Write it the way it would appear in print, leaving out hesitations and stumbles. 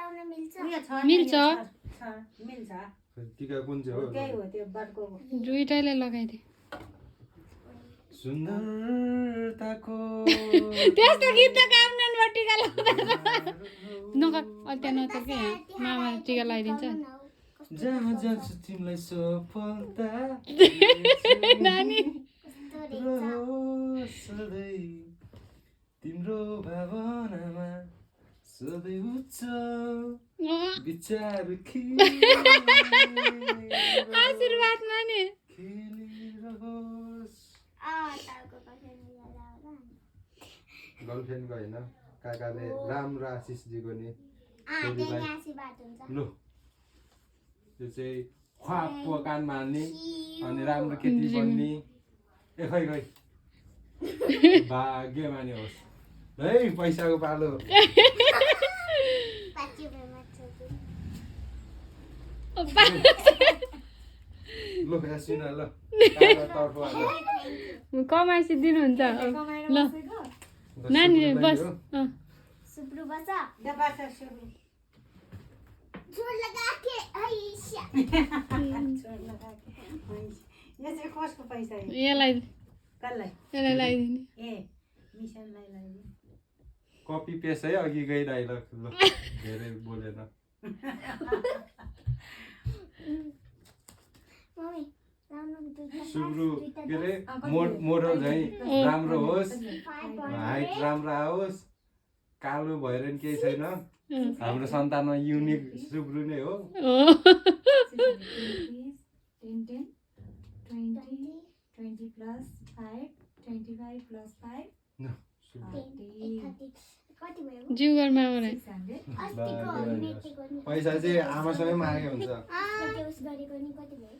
लाउन मिल्छ मिल्छ मिल्छ टिका कुन चाहिँ हो त्यही हो त्यो बटको दुईटैले लगाइदे सुन्दरताको त्यस्तो गीत त गाउन टिका लगाउँदा नगर अहिले त्यहाँ नचल के मामाले टिका लगाइदिन्छ जहाँ जान्छ तिमीलाई सफलता नानी रहोस् सधैँ तिम्रो भावनामा सधैँ उच्च विचार आशीर्वाद नानी खेलिरहोस् टाउको कसरी लाउला गर्लफ्रेन्डको होइन काकाले राम्रो आशिष दिएको नि त्यही आशीर्वाद हुन्छ लु त्यो चाहिँ ख्वाप कान मार्ने अनि राम्रो केटी बन्ने ए खै खै भाग्यमानी होस् है पैसाको पालो 5 रुपैयाँमा लु यासिना ल तर्फबाट कमाइसी दिनुहुन्छ ल नानी बस सुब्रु बस दबास सुरु जोड लगा के आइशा छोड लगा के यो चाहिँ कसको पैसा हो यसलाई कसलाई लगाइदिने ए मिसनलाई लगाइदिनु कपी पेस्ट है अघि गई डाइलग ल धेरै बोलेन मम्मी लाउनु सुब्रु के अरे मोडल चाहिँ राम्रो होस् हाइट राम्रो आओस् कालो भएर नि केही छैन हाम्रो सन्तानमा युनिक सुब्रु नै हो 10 10 20 20 plus 5 25 plus 5 कति भयो जिउ घर मामालाई 600 अस्तिको मेटेको नि पैसा चाहिँ आमासँगै मागे हुन्छ त्यो उस गरेको नि कति भयो